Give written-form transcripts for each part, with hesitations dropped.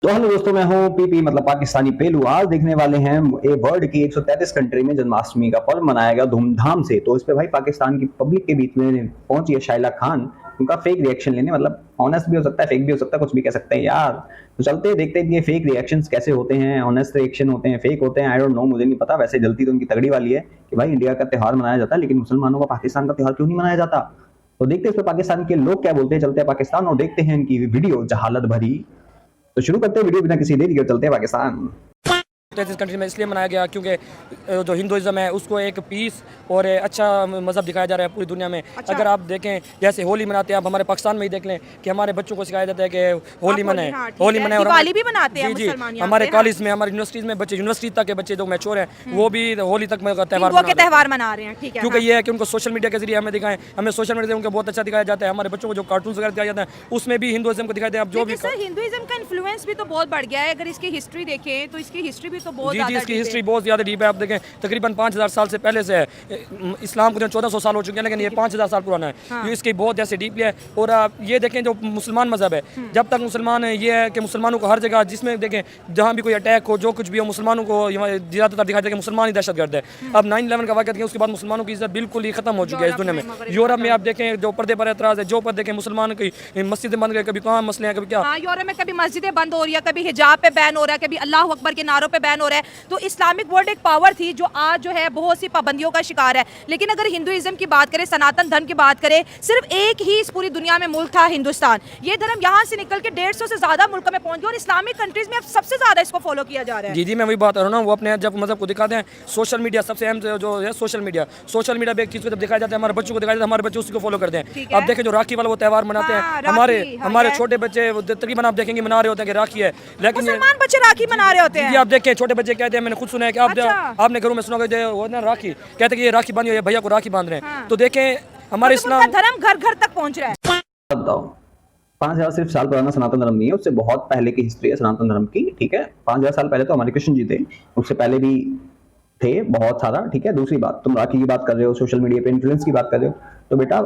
तो हेलो दोस्तों, मैं हूं पीपी मतलब पाकिस्तानी पेलू। आज देखने वाले हैं ए वर्ल्ड की 133 कंट्री में जन्माष्टमी का पर्व मनाया गया धूमधाम से। तो इस पे भाई पाकिस्तान की पब्लिक के बीच में पहुंची है शाइला खान उनका फेक रिएक्शन लेने। मतलब ऑनेस्ट भी हो सकता है, फेक भी हो सकता है, कुछ भी कह सकते हैं यार। तो चलते हैं देखते हैं कि ये फेक रिएक्शंस कैसे होते हैं, ऑनेस्ट रिएक्शन होते हैं, फेक होते हैं। आई डोंट नो, मुझे नहीं पता। वैसे गलती तो उनकी तगड़ी वाली है कि भाई इंडिया का त्यौहार मनाया जाता है लेकिन मुसलमानों का पाकिस्तान का त्यौहार क्यों नहीं मनाया जाता। तो देखते हैं इस पर पाकिस्तान के लोग क्या बोलते हैं। चलते हैं पाकिस्तान और देखते हैं इनकी वीडियो जहालत भरी। तो शुरू करते हैं वीडियो बिना किसी देरी के, चलते हैं पाकिस्तान। इस कंट्री में इसलिए मनाया गया क्योंकि जो हिंदुइज्म है उसको एक पीस और अच्छा मज़हब दिखाया जा रहा है पूरी दुनिया में। अच्छा। अगर आप देखें जैसे होली मनाते हैं, आप हमारे पाकिस्तान में ही देख लें कि हमारे बच्चों को सिखाया जाता है कि होली मनाएं, हाँ, ठीक होली है। मनाएं। और दिवाली भी मनाते हैं जी मुसलमान यहाँ हमारे पे, कॉलेज में, हमारे यूनिवर्सिटीज़ में बच्चे, यूनिवर्सिटी तक के बच्चे जो मैच्योर हैं वो भी होली तक में त्यौहार हिंदुओं के मना रहे हैं। त्यौहार मना रहे हैं, ठीक है। क्योंकि हाँ। ये है कि उनको सोशल मीडिया के जरिए हमें दिखाएं, हमें सोशल मीडिया से उनको बहुत अच्छा दिखाया जाता है। हमारे बच्चों को जो कार्टून वगैरह दिखाया जाता है उसमें भी हिंदुइज्म को दिखाया जाता है। अब जो भी लेकिन सर हिंदुइज्म का इन्फ्लुएंस भी तो बहुत बढ़ गया है। अगर इसकी हिस्ट्री देखें तो इसकी हिस्ट्री भी तो बहुत जी ज्यादा इसकी deep है। हिस्ट्री बहुत ज़्यादा डीप है। आप देखें तकरीबन 5000 साल से पहले से है। इस्लाम को जो 1400 साल हो चुके हैं लेकिन ये 5000 साल पुराना है। हाँ। ये इसकी बहुत जैसे डीप है। और आप ये देखें जो मुसलमान मज़हब है, जब तक मुसलमान है ये है कि मुसलमानों को हर जगह जिसमें देखें जहाँ भी कोई अटैक हो, जो कुछ भी हो, मुसलमानों को ज़्यादातर दिखाया जाता है कि मुसलमान ही दहशतगर्द है। अब 9/11 का वाक़या देखें, उसके बाद मुसलमानों की इज्जत बिल्कुल ही खत्म हो चुकी है इस दुनिया में। यूरोप में आप देखें जो पर्दे पर एतराज़ है, जो पर देखें मुसलमान की मस्जिदें बंद गए, कभी कहाँ मसले हैं, कभी क्या। हाँ, यूरोप में कभी मस्जिदें बंद हो रही है, कभी हिजाब पे बैन हो रहा है, कभी अल्लाह अकबर के नारों पे बैन हो रहा है। तो इस्लामिक वर्ल्ड एक पावर थी जो आज जो है बहुत सी पाबंदियों का शिकार है। लेकिन अगर हिंदुइज्म की बात करें, सनातन धर्म की बात करें, सिर्फ एक ही इस पूरी दुनिया में मुल्क था, हिंदुस्तान। ये धर्म यहाँ से निकल के 150 से ज्यादा मुल्कों में पहुंच गया और इस्लामिक कंट्रीज में अब सबसे ज्यादा इसको फॉलो किया जा रहा है। जी मैं वही बात कर रहा हूँ ना, वो अपने जब मज़हब को दिखाते हैं। सोशल मीडिया सबसे अहम जो है सोशल मीडिया पे एक चीज़ को जब दिखाया जाता है, हमारे बच्चों को दिखाया जाता है, हमारे बच्चे उसी को फॉलो करते हैं। ठीक है। अब देखें जो राखी वाला वो त्यौहार मनाते हाँ, हैं, राखी, हमारे हाँ, हमारे है। छोटे बच्चे तकरीबन आप देखेंगे मना रहे होते हैं कि राखी है। लेकिन मुसलमान बच्चे राखी मना रहे होते जी हैं। आप देखें छोटे बच्चे कहते हैं, मैंने खुद सुना है कि आप अच्छा। आपने घरों में सुना होगा जो वो ना राखी कहते हैं कि ये राखी बांधी हुई है, भैया को राखी बांध रहे हैं। हाँ। तो देखें हमारे मतलब उनका इस्लाम धर्म घर घर तक पहुंच रहा है। बताओ, 5000 सिर्फ साल पुराना सनातन धर्म नहीं है, उससे बहुत पहले की हिस्ट्री है सनातन धर्म की। ठीक है, 5000 साल पहले तो हमारे कृष्ण जी थे, उससे पहले भी थे बहुत सारा। ठीक है, दूसरी बात, तुम राखी की बात कर रहे हो, सोशल मीडिया पे इन्फ्लुएंस की बात कर रहे हो। तो बेटा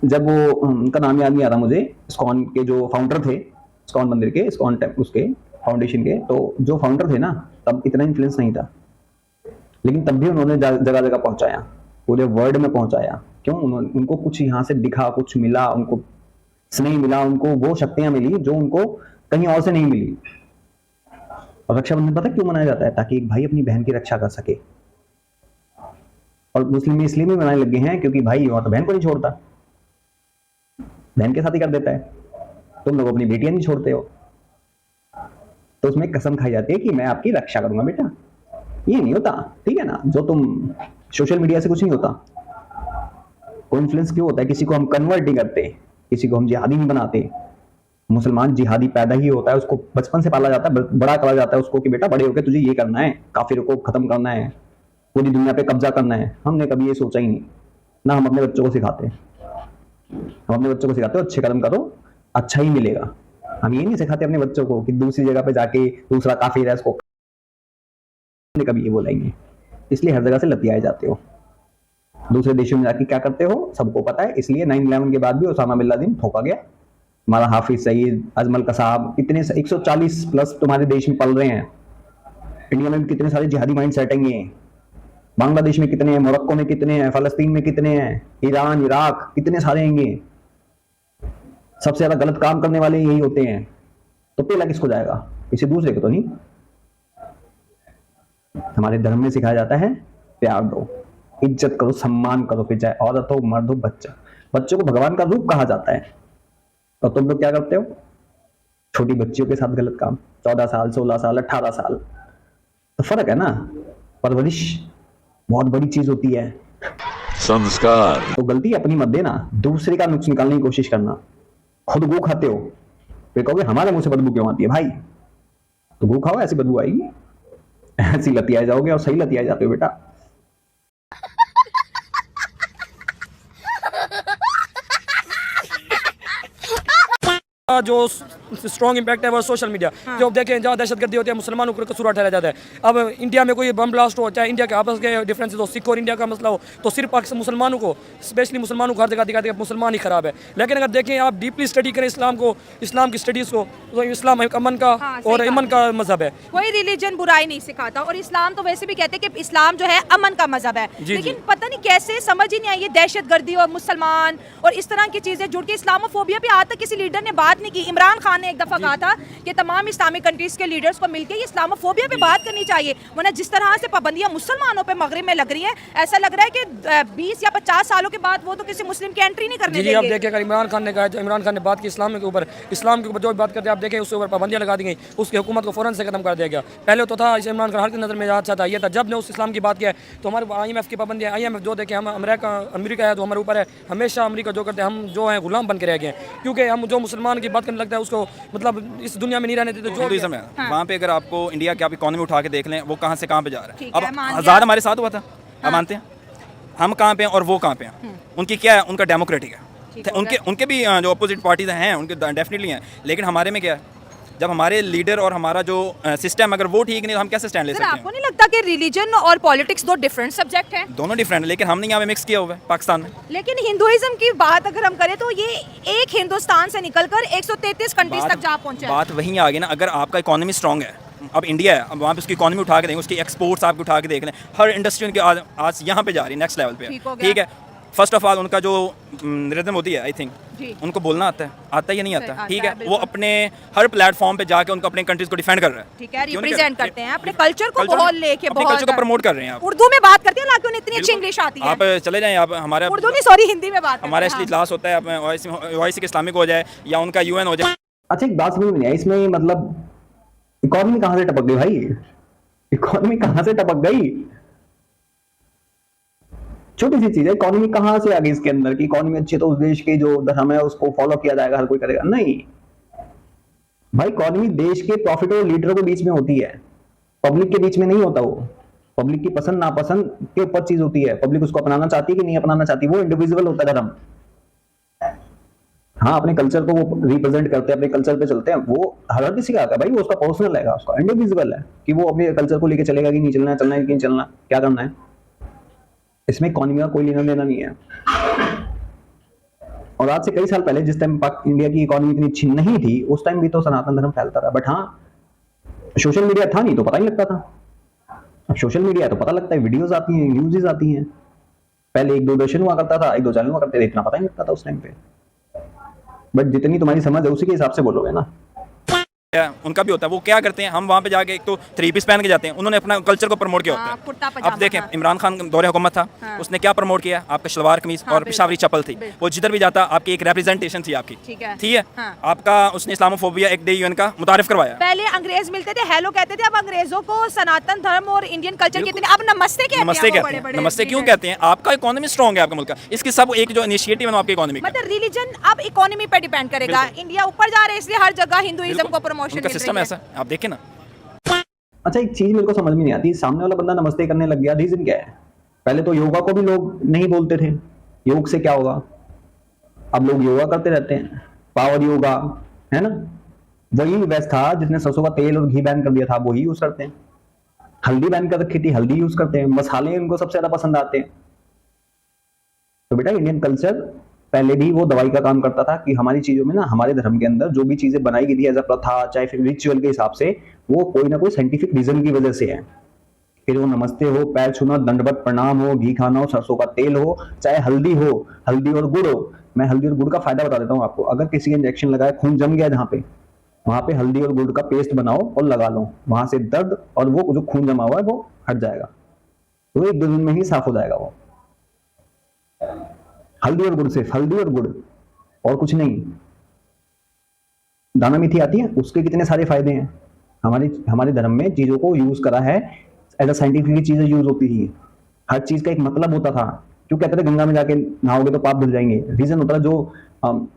जब वो उनका नाम याद नहीं आ रहा मुझे, इस्कॉन के जो फाउंडर थे, इस्कॉन मंदिर के, इस्कॉन उसके फाउंडेशन के, तो जो फाउंडर थे ना तब इतना इन्फ्लुएंस नहीं था, लेकिन तब भी उन्होंने जगह जगह पहुंचाया, पूरे वर्ल्ड में पहुंचाया। क्यों? उनको कुछ यहाँ से दिखा, कुछ मिला, उनको स्नेह मिला, उनको वो शक्तियां मिली जो उनको कहीं और से नहीं मिली। और रक्षाबंधन पता क्यों मनाया जाता है? ताकि एक भाई अपनी बहन की रक्षा कर सके। और मुस्लिम में इसलिए भी मनाने लगे हैं क्योंकि भाई वहां तो बहन को नहीं छोड़ता, बहन के साथ ही कर देता है। तुम लोग अपनी बेटियां नहीं छोड़ते हो, तो उसमें कसम खाई जाती है कि मैं आपकी रक्षा करूंगा बेटा। ये नहीं होता, ठीक है ना? जो तुम सोशल मीडिया से कुछ नहीं होता। को इन्फ्लुएंस क्यों होता है? किसी को हम कन्वर्ट नहीं करते, किसी को हम जिहादी नहीं बनाते। मुसलमान जिहादी पैदा ही होता है, उसको बचपन से पाला जाता है, बड़ा करा जाता है उसको कि बेटा बड़े होकर तुझे ये करना है, काफिरों को खत्म करना है, पूरी दुनिया पे कब्जा करना है। हमने कभी ये सोचा ही नहीं, ना हम अपने बच्चों को सिखाते। हम अपने बच्चों को सिखाते हो अच्छे कर्म करो, अच्छा ही मिलेगा। हम ये नहीं सिखाते अपने बच्चों को कि दूसरी जगह पे जाके दूसरा काफिर है उसको कभी ये बोलेंगे। इसलिए हर जगह से लतियाए जाते हो, दूसरे देशों में जाके क्या करते हो सबको पता है। इसलिए 9/11 के बाद भी ओसामा बिन लादेन ठोका गया। हमारा हाफिज सईद, अजमल कसाब, इतने 140 प्लस तुम्हारे देश में पल रहे हैं। इंडिया में कितने सारे जिहादी माइंड सेटेंगे हैं, बांग्लादेश में कितने हैं, मोरक्को में कितने हैं, फलस्तीन में कितने हैं, ईरान, इराक, कितने सारे हैंगे। सबसे ज्यादा गलत काम करने वाले यही होते हैं। तो पहला किसको जाएगा? किसी दूसरे को तो नहीं। हमारे धर्म में सिखाया जाता है प्यार दो, इज्जत करो, सम्मान करो, फिर चाहे औरत हो, मर्द हो, बच्चा। बच्चों को भगवान का रूप कहा जाता है, और तुम लोग क्या करते हो? छोटी बच्चियों के साथ गलत काम, 14 साल, 16 साल, 18 साल। तो फर्क है ना। परवरिश बहुत बड़ी चीज होती है, संस्कार। तो गलती अपनी मत देना, दूसरे का नुक्स निकालने की कोशिश करना। खुद गू खाते हो, फिर कहोगे हमारे मुंह से बदबू क्यों आती है? भाई तो गू खाओ, ऐसी बदबू आएगी, ऐसी लतियाए जाओगे, और सही लतियाए जाते हो बेटा। जो स्ट्रॉन्ग इम्पैक्ट है वो सोशल मीडिया। जो देखें जहाँ दहशतगर्दी होती है मुसलमानों को कसूर ठहराया जाता है। अब इंडिया में कोई बम ब्लास्ट हो, चाहे इंडिया के आपस के डिफरेंसेस हो, सिख और इंडिया का मसला हो, तो सिर्फ पाकिस्तान मुसलमानों को, स्पेशली मुसलमानों को हर जगह दिखाते हैं मुसलमान ही खराब है। लेकिन अगर देखें आप डीपली स्टडी करें इस्लाम को, इस्लाम की स्टडीज़ को, तो इस्लाम एक अमन का और ईमान का मजहब है। कोई रिलीजन बुराई नहीं सिखाता, और इस्लाम तो वैसे भी कहते हैं कि इस्लाम जो है अमन का मजहब है। लेकिन पता नहीं कैसे समझ ही नहीं आई ये दहशतगर्दी और मुसलमान और इस तरह की चीजें जुड़ के इस्लामोफोबिया पे आज तक किसी लीडर ने बात नहीं की। इमरान खान ने एक दफा कहा था कि तमाम इस्लामिक कंट्रीज के लीडर्स को मिलकर ये इस्लामोफोबिया पे बात करनी चाहिए, वरना जिस तरह से पाबंदियां मुसलमानों पे मगरिब में लग रही हैं, ऐसा लग रहा है कि 20 या 50 सालों के बाद वो तो किसी मुस्लिम की एंट्री नहीं करने जी, अब देंगे। देखिए अगर इमरान खान ने कहा, इमरान खान ने बात की इस्लाम के ऊपर जो भी बात करते हैं आप देखें उसके ऊपर पाबंदियां लगा दी गई, उसकी हुकूमत को फौरन से खत्म कर दिया गया। पहले तो था इमरान खान हर की नज़र में अच्छा था, ये था। जब ने उस इस्लाम की बात किया तो हमारे IMF की पाबंदियां, IMF जो देखें हम अमेरिका है जो हमारे ऊपर है, हमेशा अमेरिका जो करते हैं हम जो है गुलाम बन के रह गए हैं, क्योंकि हम जो मुसलमान की बात करने लगता है उसको मतलब इस दुनिया में नहीं रहने देते। जो हिंदुइज्म है वहाँ पे अगर आपको इंडिया की आप इकोनॉमी उठा के देख लें वो कहाँ से कहाँ पे जा रहा है। ठीक है, अब मान लिया। आज़ाद हमारे साथ हुआ था, आप मानते हैं हम कहाँ पे हैं और वो कहाँ पे हैं। उनकी क्या है, उनका डेमोक्रेटिक है, उनके भी जो अपोजिट पार्टीज हैं उनके डेफिनेटली हैं, लेकिन हमारे में क्या है, जब हमारे लीडर और हमारा जो सिस्टम अगर वो ठीक नहीं तो हम कैसे स्टैंड ले सर, सकते आपको हैं। नहीं लगता कि रिलीजन और पॉलिटिक्स दो डिफरेंट सब्जेक्ट हैं? दोनों डिफरेंट, लेकिन हमने यहाँ पे मिक्स किया हुआ है पाकिस्तान में। लेकिन हिंदुइज्म की बात अगर हम करें तो ये एक हिंदुस्तान से निकलकर 133 कंट्रीज तक जा पहुंचा है। बात वहीं आ गई ना, अगर आपका इकोनॉमी स्ट्रॉन्ग है, अब इंडिया है, अब वहाँ पे उसकी इकोनॉमी उठा के देंगे, उसकी एक्सपोर्ट्स आपको उठा के देख लें, हर इंडस्ट्री उनकी आज यहाँ पे जा रही है, नेक्स्ट लेवल पे ठीक हो है। गया। ठीक है, फर्स्ट ऑफ ऑल उनका जो रिदम होती है आई थिंक जी। उनको बोलना आता है या नहीं सही आता, आता ठीक है, है, वो बिल्कुल। अपने हर प्लेटफॉर्म पे जाके उनको अपने कंट्रीज को डिफेंड कर रहा है। ठीक है, क्यों नहीं रिप्रेजेंट कर- करते हैं अपने कल्चर को बहुत लेके, अपने बहुत कल्चर को प्रमोट कर रहे हैं आप। उर्दू में बात करते हैं, हालांकि उन्हें इतनी अच्छी इंग्लिश आती है। आप चले जाएं, आप हमारे उर्दू नहीं, सॉरी, हिंदी में बात हमारा करते हैं। इजलास होता है, आप OIC के इस्लामिक हो जाए या उनका UN हो जाए। अच्छा, एक बात समझ में नहीं आई इसमें, मतलब इकोनॉमी कहां से टपक गई भाई? इकोनॉमी कहां से टपक गई? छोटी सी चीज है, इकोनॉमी कहां से आ गई इसके अंदर कि इकोनॉमी अच्छी है तो उस देश के जो धर्म है उसको फॉलो किया जाएगा, हर कोई करेगा? नहीं भाई, इकोनॉमी देश के प्रॉफिट और लीडरों के बीच में होती है, पब्लिक के बीच में नहीं होता। वो पब्लिक की पसंद नापसंद के ऊपर चीज होती है, पब्लिक उसको अपनाना चाहती है कि नहीं अपनाना चाहती, वो इंडिविजुअल होता है धर्म। हाँ, अपने कल्चर को वो रिप्रेजेंट करते हैं, अपने कल्चर पे चलते हैं, वो हर किसी का आता है भाई, वो उसका पर्सनल है, उसका इंडिविजुअल है कि वो अपने कल्चर को लेके चलेगा कि नहीं चलना है, चलना है कि नहीं चलना, क्या करना है। इसमें इकोनॉमी का कोई लेना देना नहीं है। और आज से कई साल पहले जिस टाइम इंडिया की इकोनॉमी इतनी अच्छी नहीं थी, उस टाइम भी तो सनातन धर्म फैलता था। बट हाँ, सोशल मीडिया था नहीं तो पता नहीं लगता था। अब सोशल मीडिया है तो पता लगता है, वीडियोस आती हैं, न्यूज़ आती हैं। पहले एक दूरदर्शन हुआ करता था, एक दो चैनल हुआ करते थे, इतना पता नहीं लगता था उस टाइम पे। बट जितनी तुम्हारी समझ है उसी के हिसाब से बोलोगे ना। उनका भी होता है, वो क्या करते हैं, हम वहाँ पे जाके एक तो 3 पीस पहन के जाते हैं, उन्होंने अपना कल्चर को प्रमोट किया होता कुर्ता है। पजामा, अब देखें हाँ। इमरान खान दौरे हुकूमत था, उसने क्या प्रमोट किया, आपका शलवार कमीज और पेशावरी चप्पल थी, वो जिधर भी जाता आपकी एक रिप्रेजेंटेशन थी आपकी, ठीक है। ठीक है, हाँ। आपका उसने इस्लामोफोबिया एक डे UN का मुतारिफ करवाया। पहले अंग्रेज मिलते थे, हेलो कहते थे, अब अंग्रेजों को सनातन धर्म और इंडियन कल्चर कितने, अब नमस्ते कहते हैं। नमस्ते वो कहते बड़े हैं, बड़े नमस्ते क्यों leaders। कहते हैं, आपका इकोनॉमी स्ट्रॉन्ग है आपके मुल्क का, इसके सब एक जो इनिशिएटिव है आपकी इकोनॉमी का, मतलब रिलीजन अब इकोनॉमी पे डिपेंड करेगा। इंडिया ऊपर जा रहा है इसलिए हर जगह हिंदुइज्म को प्रमोशन उनका मिल सिस्टम रही ऐसा है। है, आप देखें ना। अच्छा, एक चीज मेरे को समझ में नहीं आती, सामने वाला बंदा नमस्ते करने लग गया, रीजन क्या है? पहले तो योगा को भी लोग नहीं बोलते थे, योग से क्या होगा? अब लोग योगा करते रहते हैं, पावर योगा, है ना? वही वैसे था जिसने सरसों का तेल और घी बैन कर दिया था, वही यूज करते हैं। हल्दी बैन कर रखी थी, हल्दी यूज करते हैं। मसाले उनको सबसे ज्यादा पसंद आते हैं। तो बेटा, इंडियन कल्चर पहले भी वो दवाई का काम करता था कि हमारी चीजों में ना, हमारे धर्म के अंदर जो भी चीजें बनाई गई थी एज अ प्रथा, चाहे फिर रिचुअल के हिसाब से, वो कोई ना कोई साइंटिफिक रीजन की वजह से है। फिर वो नमस्ते हो, पैर छूना, दंडवत प्रणाम हो, घी खाना हो, सरसों का तेल हो, चाहे हल्दी हो, हल्दी और गुड़ हो। मैं हल्दी और गुड़ का फायदा बता देता हूँ आपको। अगर किसी के इंजेक्शन लगाए, खून जम गया जहाँ पे, वहां पे हल्दी और गुड़ का पेस्ट बनाओ और लगा लो, वहां से दर्द और वो जो खून जमा हुआ है वो हट जाएगा। तो 1-2 दिन में ही साफ हो जाएगा वो। हल्दी और गुड़, सिर्फ हल्दी और गुड़ और कुछ नहीं। दाना मेथी आती है, उसके कितने सारे फायदे हैं। हमारे धर्म में चीजों को यूज करा है, एज अ साइंटिफिकली चीजें यूज होती थी। हर चीज का एक मतलब होता था। क्यों कहते थे गंगा में जाके नहाओगे तो पाप धुल जाएंगे? रीजन होता था, जो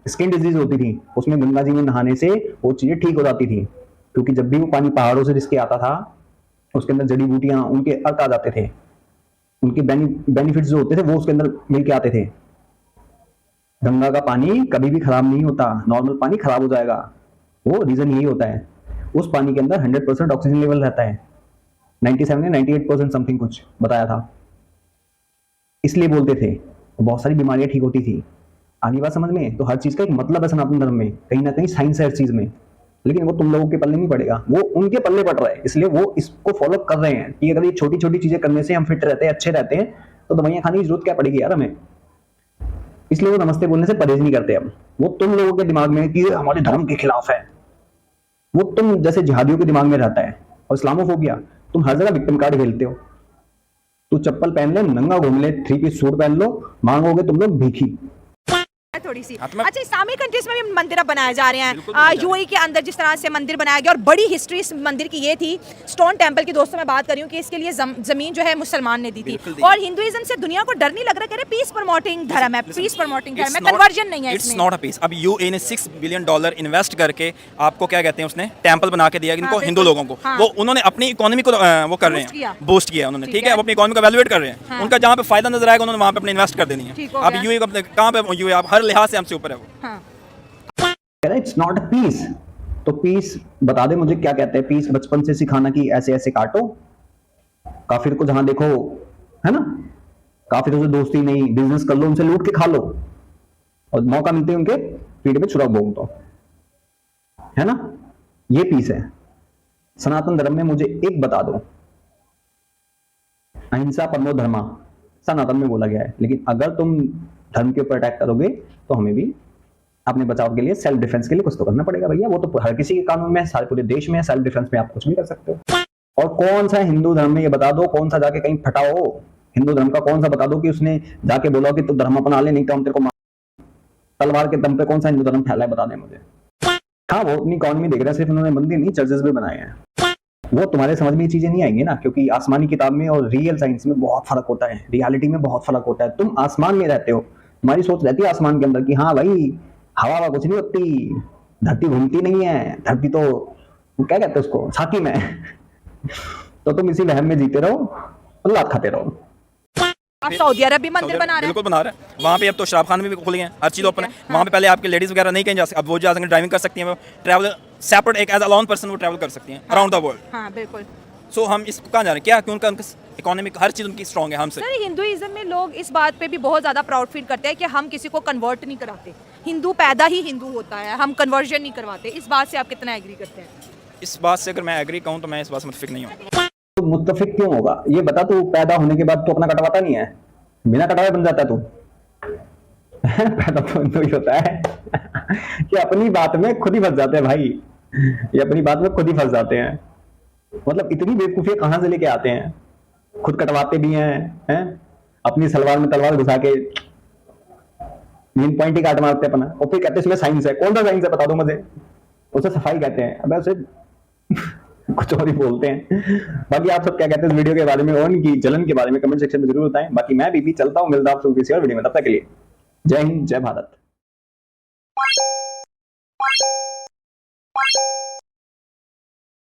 स्किन डिजीज होती थी उसमें गंगा जी में नहाने से वो चीजें ठीक हो जाती थी। क्योंकि जब भी वो पानी पहाड़ों से रिसके आता था, उसके अंदर जड़ी बूटियां, उनके अर्क आ जाते थे, उनके बेनिफिट्स जो होते थे वो उसके अंदर मिल के आते थे। गंगा का पानी कभी भी खराब नहीं होता, नॉर्मल पानी खराब हो जाएगा, वो रीजन यही होता है। उस पानी के अंदर 100% ऑक्सीजन लेवल रहता है, 97 या 98% समथिंग कुछ बताया था, इसलिए बोलते थे, बहुत सारी बीमारियां ठीक होती थी। आगे बात समझ में? तो हर चीज का एक मतलब है सनातन धर्म में, कहीं ना कहीं साइंस है हर चीज में, लेकिन वो तुम लोगों के पल्ले नहीं पड़ेगा, वो उनके पल्ले पड़ रहा है, इसलिए वो इसको फॉलो कर रहे हैं कि अगर ये छोटी छोटी चीजें करने से हम फिट रहते हैं, अच्छे रहते हैं, तो दवाइयां खाने की जरूरत क्या पड़ेगी यार हमें। इसलिए वो नमस्ते बोलने से परहेज नहीं करते। अब वो तुम लोगों के दिमाग में कि हमारे धर्म के खिलाफ है, वो तुम जैसे जिहादियों के दिमाग में रहता है। और इस्लामोफोबिया, तुम हर जगह विक्टिम कार्ड खेलते हो। तू चप्पल पहन ले, नंगा घूम ले, 3 पीस सूट पहन लो, मांगोगे तुम लोग भीखी। थोड़ी सी हाँ, तो मैं- अच्छा, इस्लामिक कंट्रीज में भी मंदिर अब बनाए जा रहे बिल्कुल हैं। बनाए जा यूएई के अंदर जिस तरह से मंदिर बनाया गया, और बड़ी हिस्ट्री इस मंदिर की ये थी, स्टोन टेंपल की दोस्तों मैं बात कर रही हूँ, कि इसके लिए जमीन जो है मुसलमान ने दी थी। बिल्कुल दी। और हिंदुइज्म से दुनिया को डर नहीं लग रहा, कह रहे पीस प्रमोटिंग धर्म है, पीस प्रमोटिंग धर्म है, कन्वर्जन नहीं है इट्स इसमें। Not a peace. अब यूए ने $6 बिलियन इन्वेस्ट करके आपको क्या कहते हैं, उसने टेंपल बना के दिया इनको, हाँ, हिंदू बिल्कुल। लोगों को। हाँ। वो उन्होंने अपनी इकोनॉमी को वो कर रहे Boost किया। हैं, बूस्ट किया उन्होंने, ठीक ठीक है। है। अब अपनी इकोनॉमी को वैल्यूएट कर रहे हैं, हाँ। उनका जहाँ पे फायदा नजर आएगा उन्होंने वहाँ पे अपने इन्वेस्ट कर देनी ठीक है। हो अब गया। यूए कहाँ पे यूए आप हर लिहाज से हमसे ऊपर है वो। हाँ। It's not peace. तो पीस बता दे मुझे क्या कहते हैं पीस? बचपन से सिखाना कि ऐसे ऐसे काटो, काफिर को जहां देखो, है ना, काफिरों से दोस्ती नहीं, बिजनेस कर लो, उनसे लूट के खा लो, और मौका मिलते हैं उनके पीठ पे छुरा भोग दो, है ना। ये पीस है। सनातन धर्म में मुझे एक बता दो, अहिंसा परमो धर्मा सनातन में बोला गया है, लेकिन अगर तुम धर्म के ऊपर अटैक करोगे तो हमें भी अपने बचाव के लिए, सेल्फ डिफेंस के लिए कुछ तो करना पड़ेगा भैया। वो तो हर किसी के कानून में है, सारे पूरे देश में है, सेल्फ डिफेंस में आप कुछ भी कर सकते हो। और कौन सा हिंदू धर्म में ये बता दो, कौन सा जाके कहीं फटा हो हिंदू धर्म का, कौन सा बता दो कि उसने जाके बोला कि तू धर्म अपना ले, नहीं तो हम तेरे को तलवार के दम पे कौन सा हिंदू धर्म फैला है, बता दे मुझे। हाँ, वो अपनी इकॉनमी देख रहे हैं, सिर्फ उन्होंने मंदिर नहीं चर्चेस भी बनाए हैं। वो तुम्हारे समझ में ये चीजें नहीं आएंगी ना, क्योंकि आसमानी किताब में और रियल साइंस में बहुत फर्क होता है, रियलिटी में बहुत फर्क होता है। तुम आसमान में रहते हो, तुम्हारी सोच रहती है आसमान के अंदर कि हाँ भाई हवा कुछ नहीं होती, धरती घूमती नहीं है, धरती तो क्या कहते हैं उसको, छाती में। तो तुम इसी वहम में जीते रहो और लात खाते रहो। आप सऊदी अरब भी मंदिर बना रहे हैं। बिल्कुल बना रहे हैं। वहाँ पे अब तो शराब खाने भी खुल गए हैं, हर चीज़ ओपन है। वहाँ पे पहले आपके लेडीज वगैरह नहीं कहीं जा सकती, अब वो जा सकते, ड्राइविंग कर सकती हैं, ट्रैवल सेपरेट एक एज अलोन पर्सन वो ट्रैवल कर सकती हैं अराउंड द वर्ल्ड। हाँ बिल्कुल। सो हम इसको कहाँ जा रहे हैं, क्या क्यों उनका इकोनॉमिक हर चीज़ उनकी स्ट्रॉन्ग है हमसे। सर, हिंदुइज्म में लोग इस बात पे भी बहुत ज़्यादा प्राउड फील करते हैं कि हम किसी को कन्वर्ट नहीं कराते, हिंदू पैदा ही हिंदू होता है, हम कन्वर्जन नहीं करवाते। इस बात से आप कितना एग्री करते हैं? इस बात से अगर मैं एग्री कहूँ तो मैं इस बात से मुतफिक नहीं हूँ। तो मुत्तफिक क्यों होगा ये बता। तू पैदा होने के बाद तो अपना कटवाता नहीं है, बिना कटावे बन जाता है तू। पैदा तो ही होता है कि अपनी बात में खुद ही फंस जाते हैं भाई, ये अपनी बात में खुद ही फंस जाते हैं। मतलब इतनी बेवकूफियां कहां से लेके आते हैं, खुद कटवाते भी हैं, अपनी सलवार में तलवार घुसा के मेन पॉइंट ही काट मारते अपना, और फिर कहते हैं इसमें साइंस है। कौन सा साइंस है बता दो मुझे? उसे सफाई कहते हैं, अब उसे कुछ और ही बोलते हैं। बाकी आप सब क्या कहते हैं इस वीडियो के बारे में और इनकी जलन के बारे में कमेंट सेक्शन में जरूर बताएं। बाकी मैं भी चलता हूं, मिलता हूं आपसे किसी और वीडियो में, तब तक के लिए जय हिंद, जय भारत।